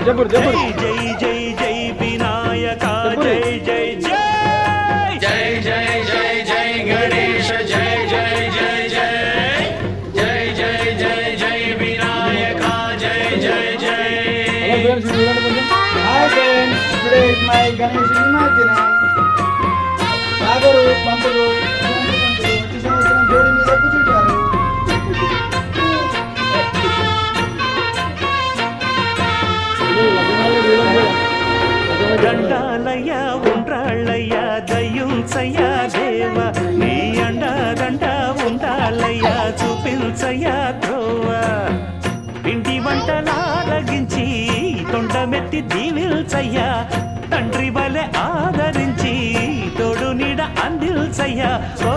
జై జై జై వినాయక జై జై జై జై జై జై జై గణేశ జై జై జై జై జై జై జై జై వినాయక జై జై జై. Hi friends, today is my Ganesh Nimajana. సాగరు పంతులు వచ్చే సంవత్సరం జోడి మీద కూర్చుంటారు. దండాలయ్య ఉండ్రాళ్ళయ్య దయ్యుంచయ్య దేవ నీ అండా దండ ఉండాలయ్య చూపించయ్య త్రోవ పిండి వంటలారగించి తొండమెత్తి దీవిల్చయ్య తండ్రి వలె ఆదరించి తోడు నీడ అందిల్చయ్య ఓ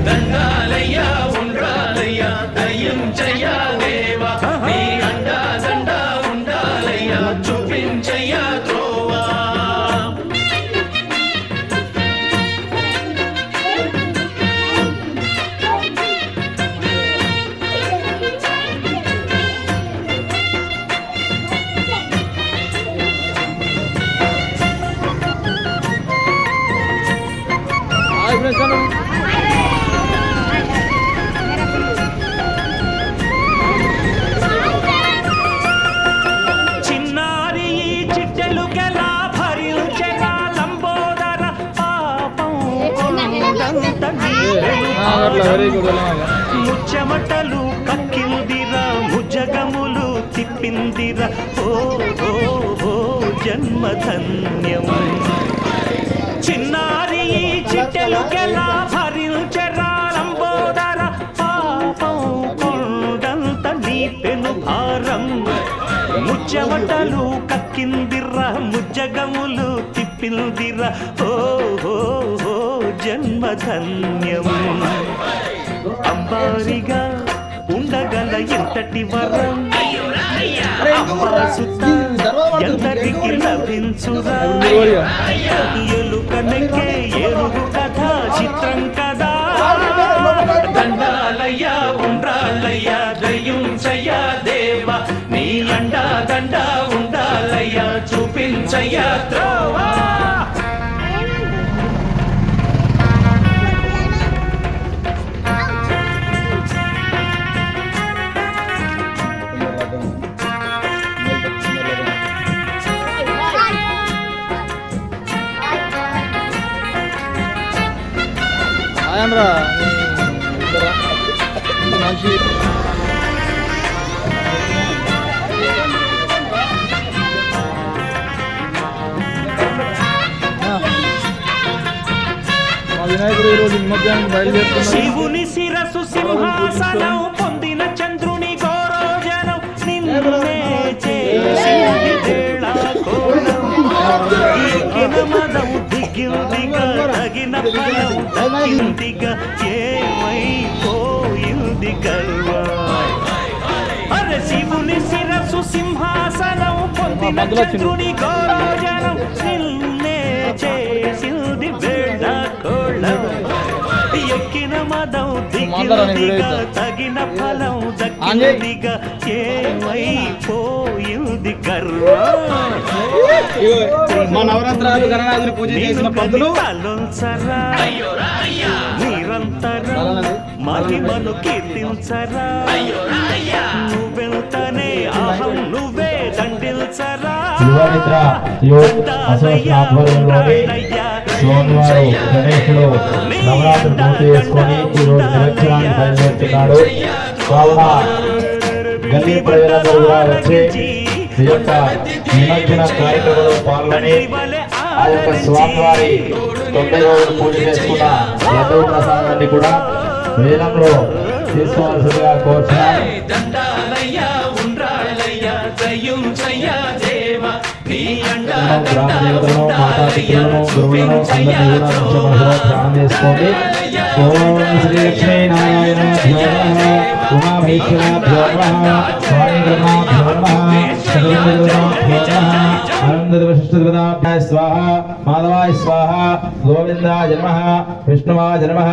దండాలయ్య ఉండ్రాలయ్య దయ్యుంచయ్య దేవ నీ అండా దండ ఉండాలయ్య చూపించయ్య త్రోవా. చిన్నారి చిట్టెలు గెలా భరించెగా లంబోదర పాపం కొండంత ముచ్చమటలు కక్కిందిరా ముజగములు తిప్పిందిరా ఓ ఓ ఓ జన్మధన్యం. చిన్నారి చిట్టెలు గెలా భరించెరా లంబోదర పాపం కొండంత నీ పెను భారం ముచ్చమటలు కక్కిందిరా ముజ్జగములు తిప్పిందిరా ఓ ఓ ఓ జన్మధన్యం. అంబారిగా ఉండగల ఎంతటి వరం సుత ఎంతటికి లభించురా ఎలుక నెక్కే ఏనుగు కథ చిత్రం కదా. దండాలయ్య ఉండ్రాలయ్య దయ్యుంచయ్య దేవ నీ అండా దండ ఉండాలయ్య చూపించయ్య త్రోవా. మంచి వినాయకుడు ఈరోజు నిమజ్జనానికి బయలుదేరుతున్నారు. శివుని శిరసు సింహాసనం పొందిన చంద్రుని గౌరవజనం నిన్నే చేసింది వేళ కోణం ఎక్కిన మదం దిగిందిగా తగిన ఫలం దక్కిందిగా ఏమైపోయింది గర్వం. అరే శివుని శిరసు సింహాసనం పొందిన చంద్రుని గౌరవజనం నిన్నే చేసింది వేళ కోళం ఎక్కిన మదం దిగిందిగా తగిన ఫలం దక్కిందిగా ఏమైపోయింది గర్వం. మా నవరాత్రాలు గణనాథుని పూజ చేసిన పంతులు తలొంచరా నిరంతరం మహిమను కీర్తించరా నువ్వెంతనే అహం నువ్వే దండిల్చరా. యువమిత్ర యూత్ అసోసియేషన్ ఆధ్వర్యంలోని సోమవారం గణేశుడు నవరాత్రి పూర్తి చేసుకొని ఈరోజు నిమజ్జనానికి బయలుదేరుతున్నాడు. కావున గల్లీ ప్రజలందరూ కూడా వచ్చి ఈ యొక్క నిమజ్జన కార్యక్రమంలో పాల్గొని ఆ యొక్క స్వామివారి 90 రోజులు పూజ చేసుకున్న లడ్డూ ప్రసాదాన్ని కూడా వేలంలో తీసుకోవాల్సిందిగా కోరుతున్నాను. గ్రామ దేవతలను మాతాపితృలను గురువులను అందరినీ కూడా మనసులో ధ్యానం చేసుకోండి. ఓం శ్రీ లక్ష్మీ నారాయణాభ్యో నమః ఉమామహేశ్వరాభ్యో నమః స్వామి బ్రహ్మాభ్యో నమః శరణాభ్యో నమః आनंदवशिष्ठदेवताभ्याय स्वाहा माधवाय स्वाहा गोविंदाय नमः विष्णुवाय नमः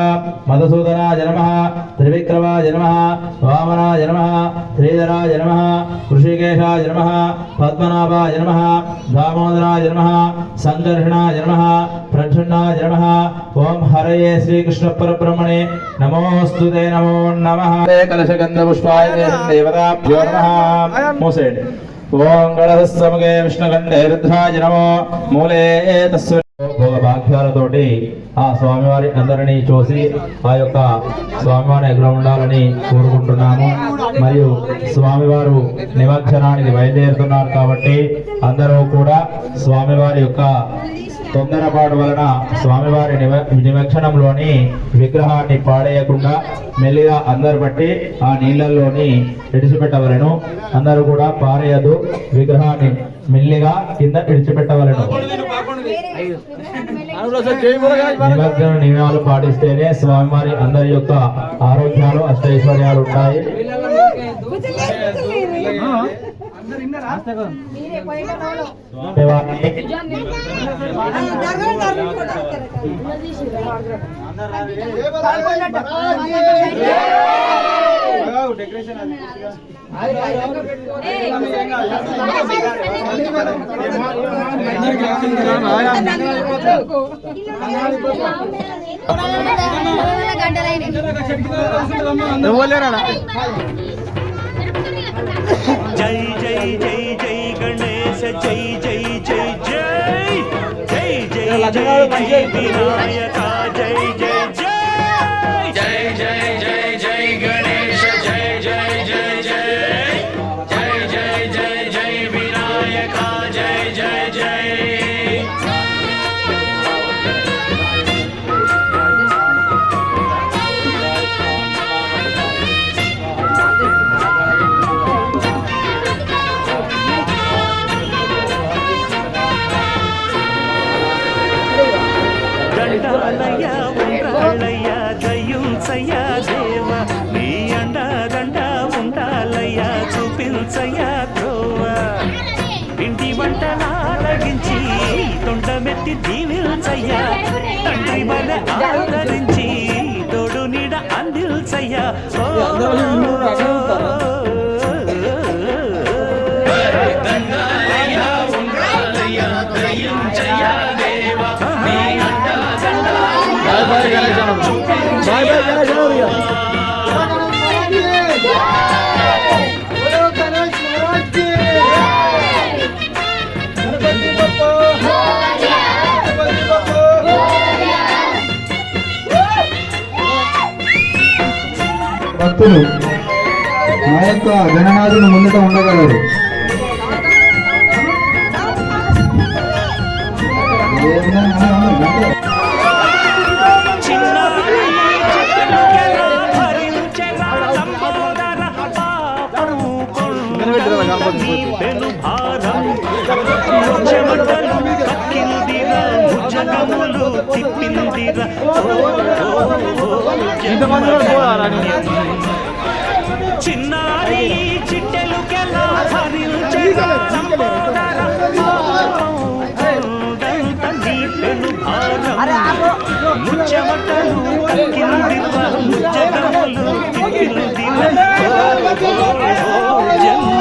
मधुसूदनाय नमः त्रिविक्रमाय नमः वामनाय नमः श्रीधराय नमः ऋषिकेशाय नमः पद्मनाभाय नमः दामोदराय नमः संकर्षणाय नमः प्रच्छन्नाय नमः ओम हरये श्री कृष्ण परब्रह्मणे नमोस्तुते नमो नमः कलशगंधपुष्पाय देवताभ्यो नमः मोसेड ओम गणधस्समुखे विष्णुगंधे रुद्राय नमो मूले तस्य భోగ భాగ్యాలతోటి ఆ స్వామివారి అందరినీ చూసి ఆ యొక్క స్వామివారి ఎదురు ఉండాలని కోరుకుంటున్నాము. మరియు స్వామివారు నిమజ్జనానికి బయలుదేరుతున్నారు కాబట్టి అందరూ కూడా స్వామివారి యొక్క తొందరపాటు వలన స్వామివారి నిమజ్జనంలోని విగ్రహాన్ని పాడేయకుండా మెల్లిగా అందరు బట్టి ఆ నీళ్ళల్లోని విడిచిపెట్టవలను. అందరూ కూడా పారేయదు, విగ్రహాన్ని మెల్లిగా కింద విడిచిపెట్టవలను. నిమజ్జన నియమాలు పాటిస్తేనే స్వామివారి అందరి యొక్క ఆరోగ్యాలు అష్టైశ్వర్యాలు ఉంటాయి. జై జై జై జై గణేశ జై జై జై జై జై జై జై జై వినాయక జై జై జై జై జై జై జై గణేశ జై జై జై జై జై జై జై జై వినాయక జై జై జై దండాలయ ఉండాలయ దయుంచయ దేవ నీ అండా దండ ఉండాలయ చూపించయ ద్రోవ ఇంటి వంటలారగించి తొండమెత్తి దీవిల్చయ్య తండ్రి మన ఆదరించి తోడు నీడ అందిల్చయ్య దండాలయ ఉండాలయ దయుంచయ దేవ నీ అండా बाय बाय భక్తులు ఆ యొక్క గణనాథుని ముందుట ఉండగలరు. చిన్నారి చిట్టెలుకెలా నీపెను భారం ముచ్చమటలు కిందివ ముచ్చగములు కిందివ జన్మ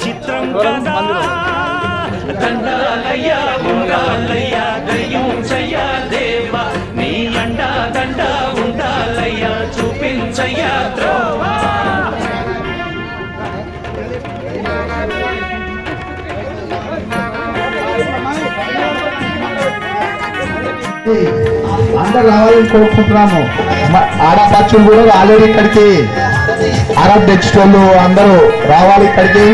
చిత్రం కదా దండాలయ ఉండాలయ దయుంచయ దేవ నీ అండా దండ ఉండాలయ చూపించయ ద్రోవ అందరు రావాలని కోరుకుంటున్నాము. ఆడపచ్చులు కూడా ఆల్రెడీ ఇక్కడికి అరబ్ నెక్స్ట్ అందరూ రావాలి ఇక్కడికి.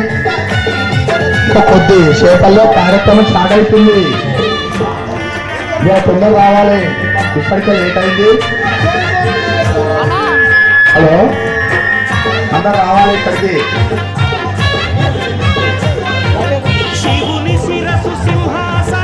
కొద్ది సేపల్లో కార్యక్రమం స్టార్ట్ అవుతుంది. తొందర రావాలి, ఇప్పటికే లేట్ అయింది. హలో, అందరు రావాలి ఇక్కడికి. శివుని శిరసు సింహాసనం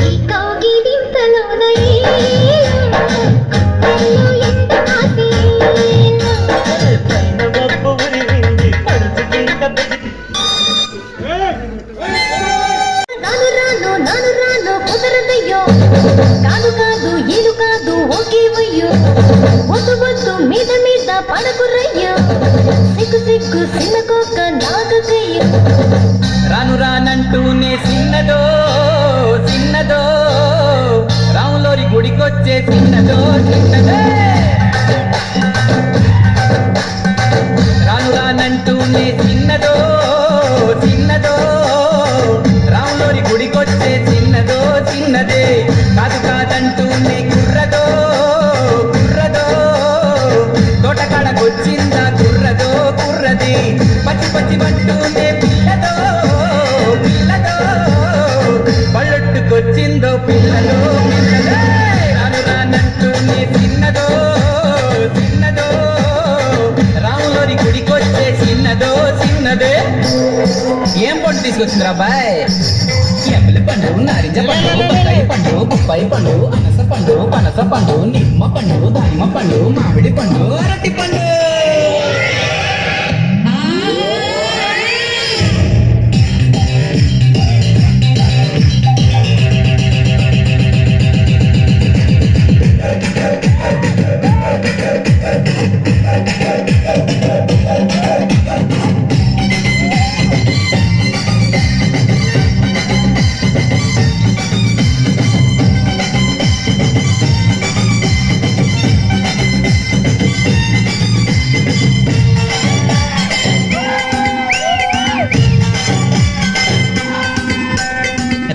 ఈ కౌగిలింతలోన ఏలో, కళ్ళు ఎంత ఆశేలో. పైన గప్పు ఉరిమింది మనసుకి కబ్బి నాను రాను కుదరదయ్యో, కాదు కాదు ఏలు కాదు ఓకేవయ్యో, వద్దు వద్దు మీద మీద పడకురయ్యో, సిగ్గు సిగ్గు సిన్నకోక నాగకయ్యో. రాను రానంటూనే చిన్నదో చిన్నదో రాములోరి గుడికొచ్చే చిన్నదో చిన్నదే రాను రానంటూనే చిన్నదో చిన్నదో రాములోరి గుడికొచ్చే చిన్నదో చిన్నదే కాదు కాదంటూనే కుర్రదో కుర్రదో తోటకాడకొచ్చిందా కుర్రదో కుర్రది పచ్చి పచ్చి పట్టునే పిల్లదో పిల్లదో పళ్ళొట్టుకొచ్చిందో పిల్లదో పిల్లదో రాను రానంటూనే చిన్నదో చిన్నదో రాములోని గుడికొచ్చే చిన్నదో చిన్నదే ఏం పండు తీసుకొచ్చిందిరా బాయ్ ఎమ్మలి పండు నారింజ పండు బత్తాయి పండు బొప్పాయి పండు అనస పండు పనస పండు నిమ్మ పండు దానిమ్మ పండు మామిడి పండు అరటి పండు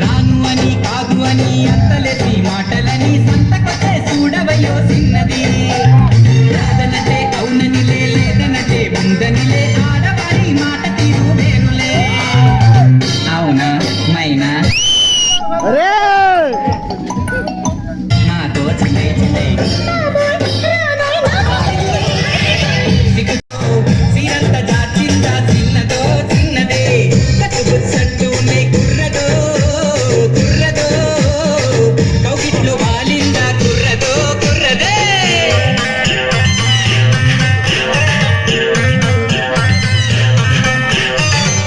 రాను అని కాదు అని అంతలేసి మాటలని సంతకొచ్చే చూడవయో చిన్నది రాదనటే అవుననిలే లేదనటే ఉందనిలే ఆడవారి మాట తీరు వేరులే అవునా మైనా నాతో చిన్నై చిన్నై సీరంత దాచిందా చిన్నదో చిన్నదే కట్టుబుచ్చట్టునే కుర్రదో కుర్రదో కౌగిట్లో వాలిందా కుర్రదో కుర్రదే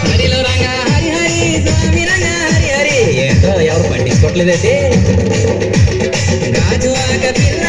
హరిలో రంగా హరి హరి స్వామి రంగా హరి హరి ఏంటో ఎవరు పట్టించుకోవట్లేదైతే గాజు ఆక పిల్ల